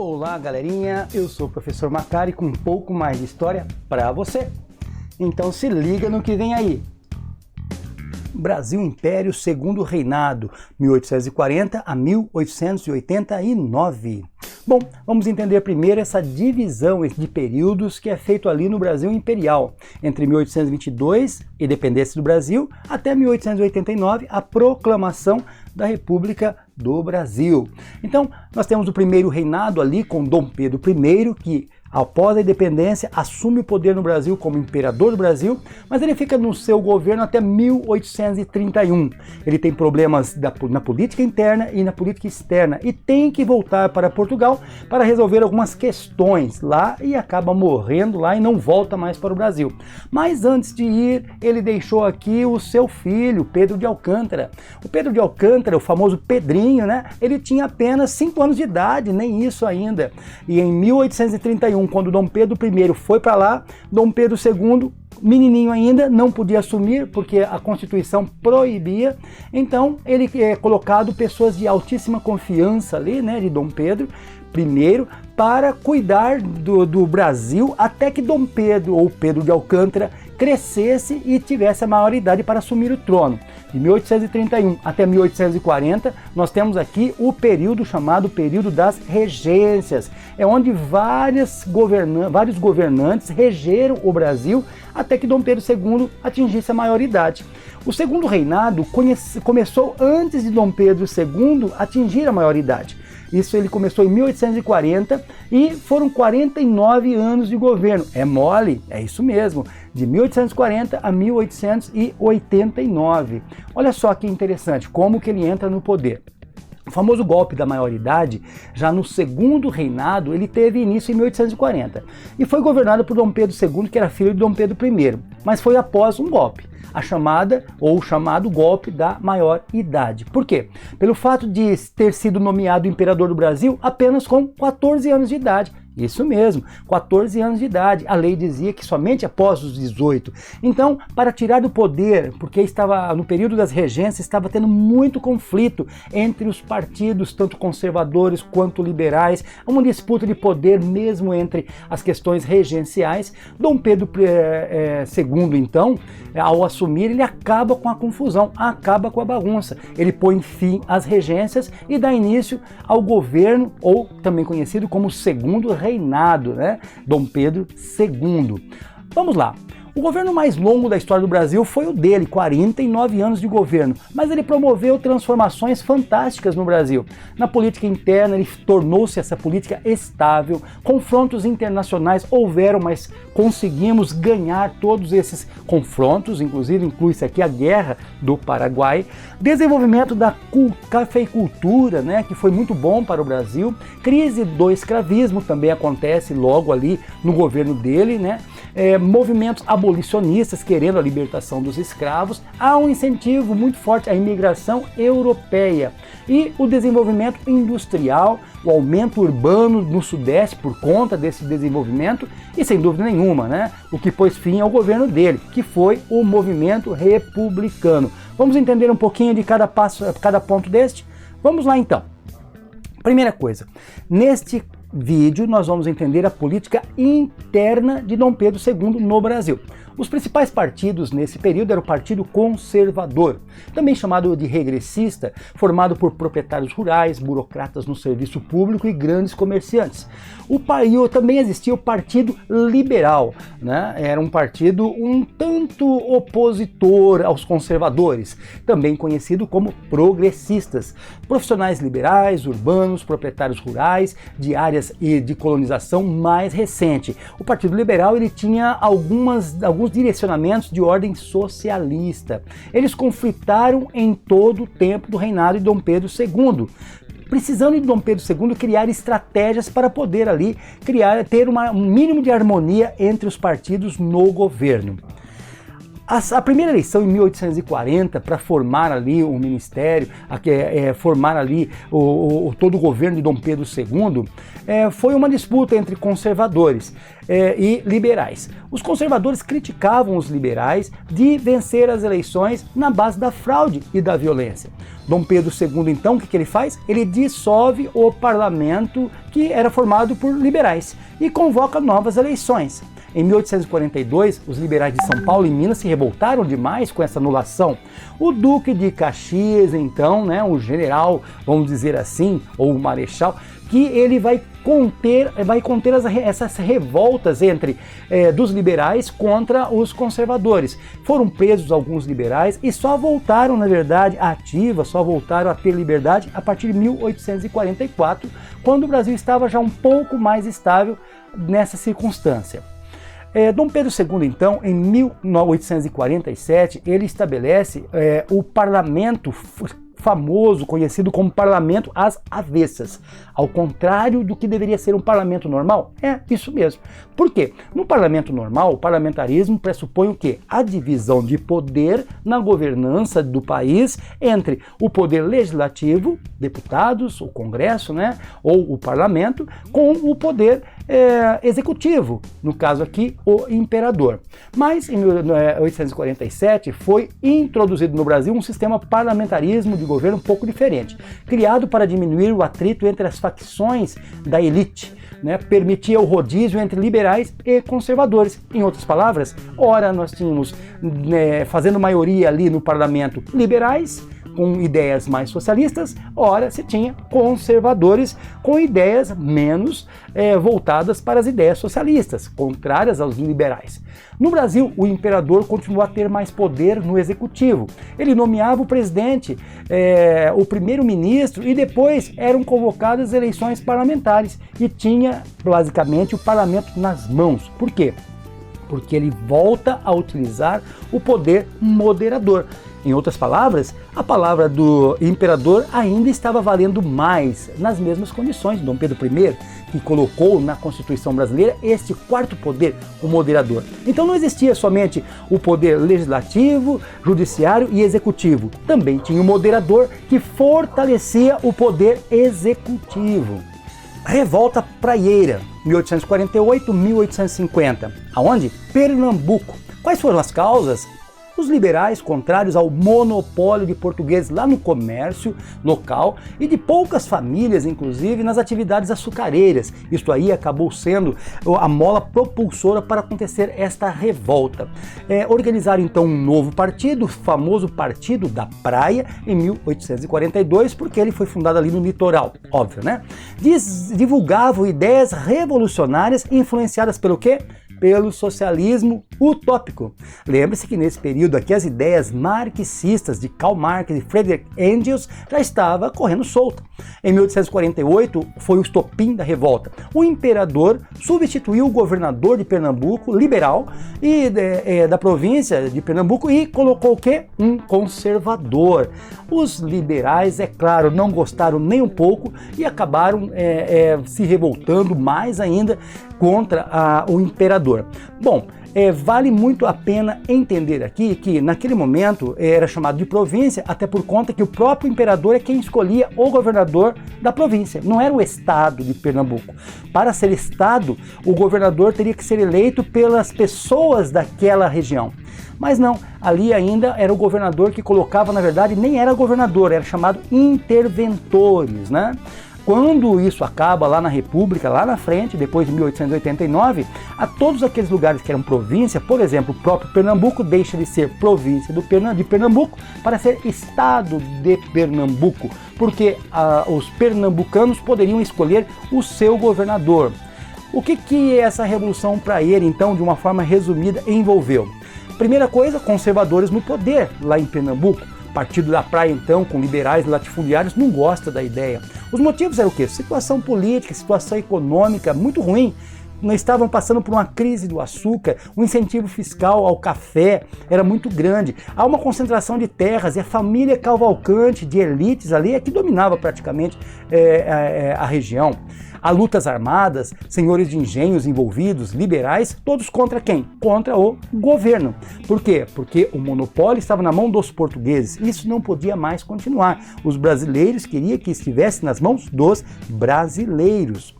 Olá galerinha, eu sou o professor Macari com um pouco mais de história para você. Então se liga no que vem aí. Brasil Império Segundo Reinado, 1840 a 1889. Bom, vamos entender primeiro essa divisão de períodos que é feito ali no Brasil Imperial, entre 1822, independência do Brasil, até 1889, a proclamação da República do Brasil. Então, nós temos o primeiro reinado ali com Dom Pedro I, que após a independência assume o poder no Brasil como imperador do Brasil, mas ele fica no seu governo até 1831. Ele tem problemas na política interna e na política externa e tem que voltar para Portugal para resolver algumas questões lá e acaba morrendo lá e não volta mais para o Brasil. Mas antes de ir, ele deixou aqui o seu filho, Pedro de Alcântara. O Pedro de Alcântara, o famoso Pedrinho, né? Ele tinha apenas 5 anos de idade, nem isso ainda. E em 1831, quando Dom Pedro I foi para lá, Dom Pedro II, menininho ainda, não podia assumir porque a Constituição proibia, então ele é colocado pessoas de altíssima confiança ali, né, de Dom Pedro I, para cuidar do Brasil até que Dom Pedro, ou Pedro de Alcântara, crescesse e tivesse a maioridade para assumir o trono. De 1831 até 1840, nós temos aqui o período chamado período das regências. É onde vários governantes regeram o Brasil até que Dom Pedro II atingisse a maioridade. O segundo reinado começou antes de Dom Pedro II atingir a maioridade. Isso ele começou em 1840 e foram 49 anos de governo. É mole? É isso mesmo, de 1840 a 1889. Olha só que interessante, como que ele entra no poder. O famoso golpe da maioridade, já no segundo reinado, ele teve início em 1840 e foi governado por Dom Pedro II, que era filho de Dom Pedro I, mas foi após um golpe, a chamada ou chamado golpe da maioridade. Por quê? Pelo fato de ter sido nomeado imperador do Brasil apenas com 14 anos de idade. Isso mesmo, 14 anos de idade. A lei dizia que somente após os 18. Então, para tirar do poder, porque estava no período das regências, estava tendo muito conflito entre os partidos, tanto conservadores quanto liberais, uma disputa de poder mesmo entre as questões regenciais. Dom Pedro II, então, ao assumir, ele acaba com a confusão, acaba com a bagunça. Ele põe fim às regências e dá início ao governo, ou também conhecido como Segundo Reinado, né? Dom Pedro II. Vamos lá. O governo mais longo da história do Brasil foi o dele, 49 anos de governo, mas ele promoveu transformações fantásticas no Brasil. Na política interna, ele tornou-se essa política estável, confrontos internacionais houveram, mas conseguimos ganhar todos esses confrontos, inclusive inclui-se aqui a Guerra do Paraguai, desenvolvimento da cafeicultura, né, que foi muito bom para o Brasil, crise do escravismo também acontece logo ali no governo dele, né, movimentos abolicionistas querendo a libertação dos escravos, há um incentivo muito forte à imigração europeia e o desenvolvimento industrial, o aumento urbano no Sudeste por conta desse desenvolvimento e sem dúvida nenhuma, né, o que pôs fim ao governo dele, que foi o movimento republicano. Vamos entender um pouquinho de cada ponto deste? Vamos lá então. Primeira coisa, neste vídeo nós vamos entender a política interna de Dom Pedro II no Brasil. Os principais partidos nesse período eram o Partido Conservador, também chamado de regressista, formado por proprietários rurais, burocratas no serviço público e grandes comerciantes. Também existia o Partido Liberal, né? Era um partido um tanto opositor aos conservadores, também conhecido como progressistas, profissionais liberais, urbanos, proprietários rurais, de áreas de colonização mais recente. O Partido Liberal ele tinha alguns direcionamentos de ordem socialista. Eles conflitaram em todo o tempo do reinado de Dom Pedro II, precisando de Dom Pedro II criar estratégias para poder ali ter um mínimo de harmonia entre os partidos no governo. A primeira eleição em 1840 para formar ali o ministério, formar ali todo o governo de Dom Pedro II, foi uma disputa entre conservadores e liberais. Os conservadores criticavam os liberais de vencer as eleições na base da fraude e da violência. Dom Pedro II, então, o que ele faz? Ele dissolve o parlamento que era formado por liberais e convoca novas eleições. Em 1842, os liberais de São Paulo e Minas se revoltaram demais com essa anulação. O Duque de Caxias, então, o general, vamos dizer assim, ou o marechal, que ele vai conter essas revoltas dos liberais contra os conservadores. Foram presos alguns liberais e só voltaram, na verdade, só voltaram a ter liberdade a partir de 1844, quando o Brasil estava já um pouco mais estável nessa circunstância. Dom Pedro II, então, em 1847, ele estabelece o parlamento famoso, conhecido como parlamento às avessas, ao contrário do que deveria ser um parlamento normal. É isso mesmo. Por quê? No parlamento normal, o parlamentarismo pressupõe o quê? A divisão de poder na governança do país entre o poder legislativo, deputados, o Congresso, ou o parlamento, com o poder executivo, no caso aqui, o imperador. Mas em 1847 foi introduzido no Brasil um sistema parlamentarismo de governo um pouco diferente, criado para diminuir o atrito entre as facções da elite, permitia o rodízio entre liberais e conservadores. Em outras palavras, ora nós tínhamos, fazendo maioria ali no parlamento, liberais com ideias mais socialistas, ora se tinha conservadores com ideias menos voltadas para as ideias socialistas, contrárias aos liberais. No Brasil, o imperador continuou a ter mais poder no executivo. Ele nomeava o presidente, o primeiro-ministro, e depois eram convocadas eleições parlamentares e tinha basicamente o parlamento nas mãos. Por quê? Porque ele volta a utilizar o poder moderador. Em outras palavras, a palavra do imperador ainda estava valendo mais nas mesmas condições de Dom Pedro I, que colocou na Constituição brasileira este quarto poder, o moderador. Então não existia somente o poder legislativo, judiciário e executivo. Também tinha o moderador que fortalecia o poder executivo. Revolta Praieira, 1848-1850. Aonde? Pernambuco. Quais foram as causas? Os liberais, contrários ao monopólio de portugueses lá no comércio local e de poucas famílias, inclusive, nas atividades açucareiras. Isto aí acabou sendo a mola propulsora para acontecer esta revolta. Organizaram então um novo partido, o famoso Partido da Praia, em 1842, porque ele foi fundado ali no litoral, óbvio, Divulgavam ideias revolucionárias influenciadas pelo quê? Pelo socialismo utópico. Lembre-se que nesse período aqui as ideias marxistas de Karl Marx e Friedrich Engels já estavam correndo solta. Em 1848 foi o estopim da revolta. O imperador substituiu o governador de Pernambuco, liberal, e da província de Pernambuco, e colocou o quê? Um conservador. Os liberais, é claro, não gostaram nem um pouco e acabaram se revoltando mais ainda contra o imperador. Bom, vale muito a pena entender aqui que naquele momento era chamado de província, até por conta que o próprio imperador é quem escolhia o governador da província, não era o estado de Pernambuco. Para ser estado, o governador teria que ser eleito pelas pessoas daquela região. Mas não, ali ainda era o governador que colocava, na verdade, nem era governador, era chamado interventores, Quando isso acaba lá na República, lá na frente, depois de 1889, a todos aqueles lugares que eram província, por exemplo, o próprio Pernambuco deixa de ser província de Pernambuco para ser estado de Pernambuco, porque os pernambucanos poderiam escolher o seu governador. O que essa Revolução Praieira, então, de uma forma resumida, envolveu? Primeira coisa, conservadores no poder lá em Pernambuco. Partido da Praia, então, com liberais e latifundiários, não gosta da ideia. Os motivos eram o quê? Situação política, situação econômica muito ruim. estavam passando por uma crise do açúcar, o incentivo fiscal ao café era muito grande, há uma concentração de terras e a família Cavalcante de elites ali é que dominava praticamente a região. Há lutas armadas, senhores de engenhos envolvidos, liberais, todos contra quem? Contra o governo. Por quê? Porque o monopólio estava na mão dos portugueses. Isso não podia mais continuar. Os brasileiros queriam que estivesse nas mãos dos brasileiros.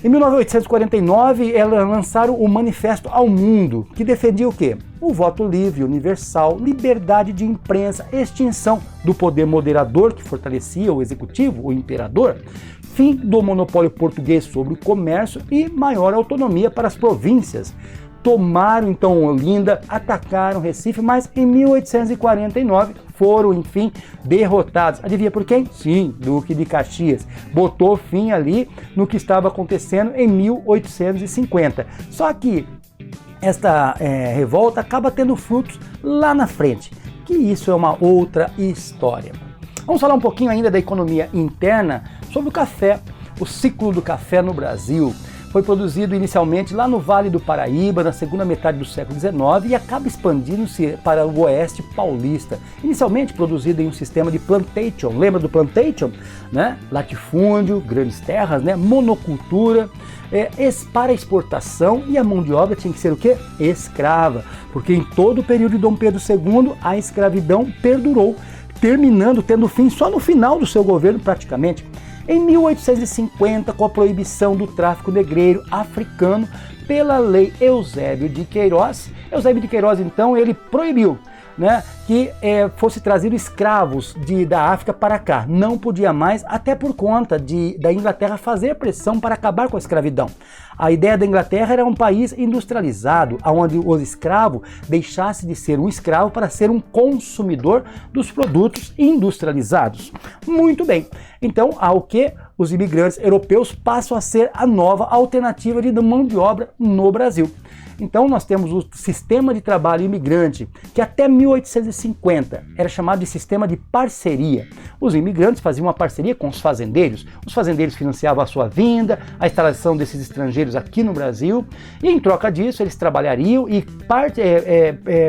Em 1849, elas lançaram o Manifesto ao Mundo, que defendia o quê? O voto livre, universal, liberdade de imprensa, extinção do poder moderador que fortalecia o executivo, o imperador, fim do monopólio português sobre o comércio e maior autonomia para as províncias. Tomaram então Olinda, atacaram Recife, mas em 1849 foram, enfim, derrotados. Adivinha por quem? Sim, Duque de Caxias. Botou fim ali no que estava acontecendo em 1850. Só que esta revolta acaba tendo frutos lá na frente, que isso é uma outra história. Vamos falar um pouquinho ainda da economia interna sobre o café. O ciclo do café no Brasil foi produzido inicialmente lá no Vale do Paraíba, na segunda metade do século XIX, e acaba expandindo-se para o oeste paulista. Inicialmente produzido em um sistema de plantation, lembra do plantation? Né? Latifúndio, grandes terras, né? Monocultura, para exportação, e a mão de obra tinha que ser o quê? Escrava, porque em todo o período de Dom Pedro II a escravidão perdurou, tendo fim só no final do seu governo praticamente. Em 1850, com a proibição do tráfico negreiro africano pela lei Eusébio de Queiroz, então, ele proibiu, né, que fosse trazido escravos da África para cá. Não podia mais, até por conta da Inglaterra fazer pressão para acabar com a escravidão. A ideia da Inglaterra era um país industrializado, onde o escravo deixasse de ser um escravo para ser um consumidor dos produtos industrializados. Muito bem, então ao que os imigrantes europeus passam a ser a nova alternativa de mão de obra no Brasil. Então nós temos o sistema de trabalho imigrante, que até 1850 era chamado de sistema de parceria. Os imigrantes faziam uma parceria com os fazendeiros financiavam a sua vinda, a instalação desses estrangeiros aqui no Brasil, e em troca disso eles trabalhariam e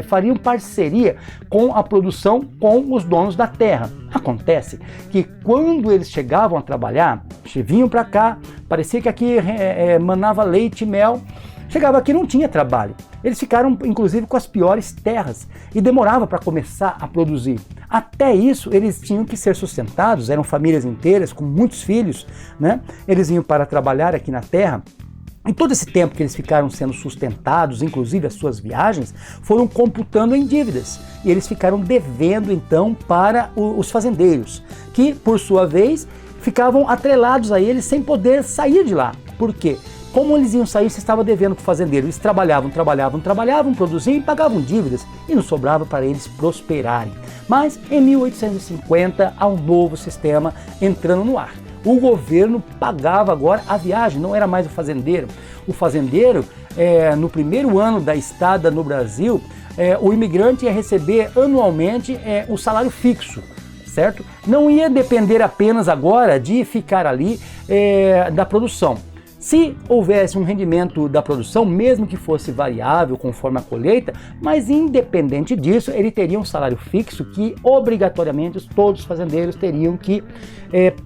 fariam parceria com a produção com os donos da terra. Acontece que quando eles chegavam a trabalhar, vinham para cá, parecia que aqui manava leite e mel. Chegava aqui e não tinha trabalho. Eles ficaram, inclusive, com as piores terras e demorava para começar a produzir. Até isso, eles tinham que ser sustentados, eram famílias inteiras, com muitos filhos, né? Eles iam para trabalhar aqui na terra. Em todo esse tempo que eles ficaram sendo sustentados, inclusive as suas viagens, foram computando em dívidas. E eles ficaram devendo, então, para os fazendeiros, que, por sua vez, ficavam atrelados a eles sem poder sair de lá. Por quê? Como eles iam sair se estava devendo para o fazendeiro? Eles trabalhavam, produziam e pagavam dívidas e não sobrava para eles prosperarem. Mas em 1850 há um novo sistema entrando no ar. O governo pagava agora a viagem, não era mais o fazendeiro. O fazendeiro, no primeiro ano da estada no Brasil, o imigrante ia receber anualmente o salário fixo, certo? Não ia depender apenas agora de ficar ali da produção. Se houvesse um rendimento da produção, mesmo que fosse variável conforme a colheita, mas independente disso, ele teria um salário fixo que obrigatoriamente todos os fazendeiros teriam que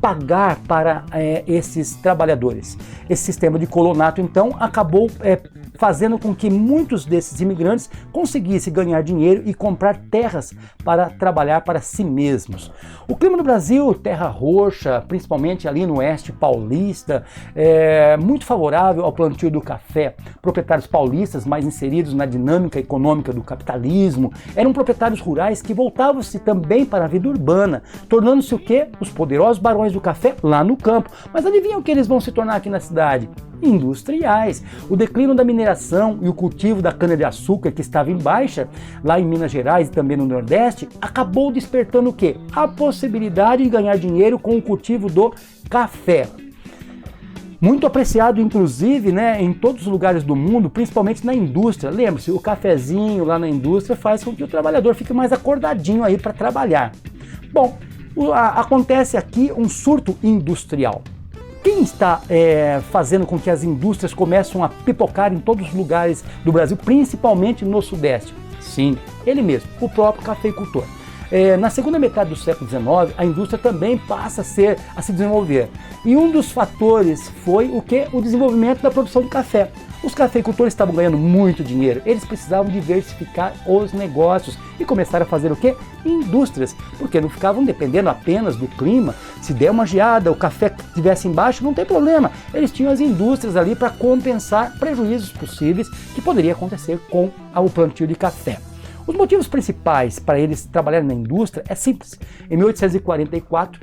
pagar para esses trabalhadores. Esse sistema de colonato, então, acabou fazendo com que muitos desses imigrantes conseguissem ganhar dinheiro e comprar terras para trabalhar para si mesmos. O clima no Brasil, terra roxa, principalmente ali no oeste paulista, muito favorável ao plantio do café. Proprietários paulistas mais inseridos na dinâmica econômica do capitalismo eram proprietários rurais que voltavam-se também para a vida urbana, tornando-se o quê? Os poderosos barões do café lá no campo. Mas adivinham o que eles vão se tornar aqui na cidade? Industriais. O declínio da mineração e o cultivo da cana-de-açúcar, que estava em baixa lá em Minas Gerais e também no Nordeste, acabou despertando o quê? A possibilidade de ganhar dinheiro com o cultivo do café. Muito apreciado, inclusive, né, em todos os lugares do mundo, principalmente na indústria. Lembre-se, o cafezinho lá na indústria faz com que o trabalhador fique mais acordadinho aí para trabalhar. Bom, acontece aqui um surto industrial. Quem está fazendo com que as indústrias comecem a pipocar em todos os lugares do Brasil, principalmente no Sudeste? Sim, ele mesmo, o próprio cafeicultor. Na segunda metade do século XIX, a indústria também passa a se desenvolver. E um dos fatores foi o quê? O desenvolvimento da produção de café. Os cafeicultores estavam ganhando muito dinheiro, eles precisavam diversificar os negócios e começaram a fazer o quê? Indústrias, porque não ficavam dependendo apenas do clima. Se der uma geada, o café que estivesse embaixo, não tem problema. Eles tinham as indústrias ali para compensar prejuízos possíveis que poderia acontecer com o plantio de café. Os motivos principais para eles trabalharem na indústria é simples. Em 1844,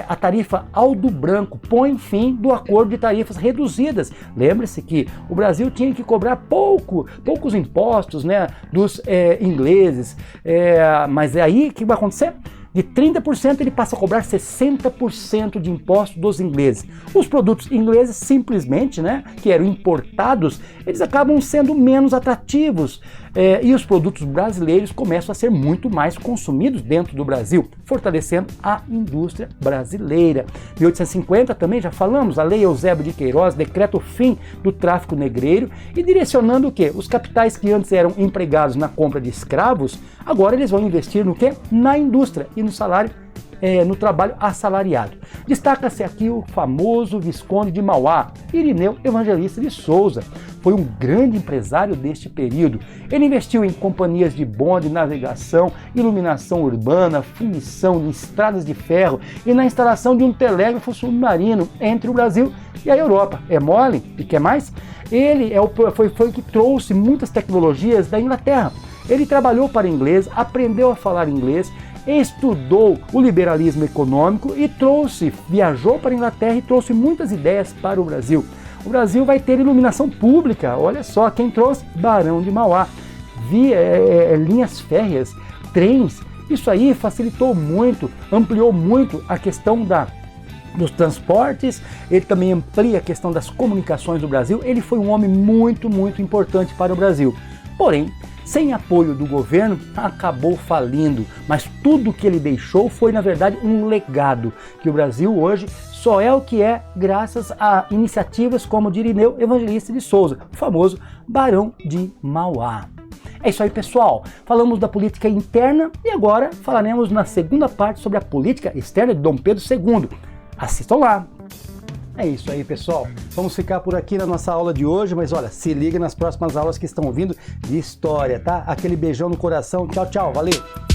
a tarifa Aldo Branco põe fim do acordo de tarifas reduzidas. Lembre-se que o Brasil tinha que cobrar poucos impostos, né, dos ingleses, mas é aí que vai acontecer? De 30% ele passa a cobrar 60% de imposto dos ingleses. Os produtos ingleses simplesmente, né, que eram importados, eles acabam sendo menos atrativos. E os produtos brasileiros começam a ser muito mais consumidos dentro do Brasil, fortalecendo a indústria brasileira. Em 1850 também já falamos, a Lei Eusébio de Queiroz decreta o fim do tráfico negreiro e direcionando o quê? Os capitais que antes eram empregados na compra de escravos, agora eles vão investir no quê? Na indústria e no salário, no trabalho assalariado. Destaca-se aqui o famoso Visconde de Mauá, Irineu Evangelista de Souza. Foi um grande empresário deste período. Ele investiu em companhias de bonde, navegação, iluminação urbana, fundição de estradas de ferro e na instalação de um telégrafo submarino entre o Brasil e a Europa. É mole? E quer mais? Ele foi o que trouxe muitas tecnologias da Inglaterra. Ele trabalhou para inglês, aprendeu a falar inglês, estudou o liberalismo econômico e viajou para a Inglaterra e trouxe muitas ideias para o Brasil. O Brasil vai ter iluminação pública, olha só, quem trouxe? Barão de Mauá. Linhas férreas, trens, isso aí facilitou muito, ampliou muito a questão dos transportes, ele também amplia a questão das comunicações do Brasil. Ele foi um homem muito importante para o Brasil. Porém, sem apoio do governo, acabou falindo, mas tudo que ele deixou foi, na verdade, um legado, que o Brasil hoje só é o que é graças a iniciativas como de Irineu Evangelista de Souza, o famoso Barão de Mauá. É isso aí, pessoal. Falamos da política interna e agora falaremos na segunda parte sobre a política externa de Dom Pedro II. Assistam lá! É isso aí, pessoal. Vamos ficar por aqui na nossa aula de hoje, mas olha, se liga nas próximas aulas que estão vindo de história, tá? Aquele beijão no coração. Tchau, tchau. Valeu!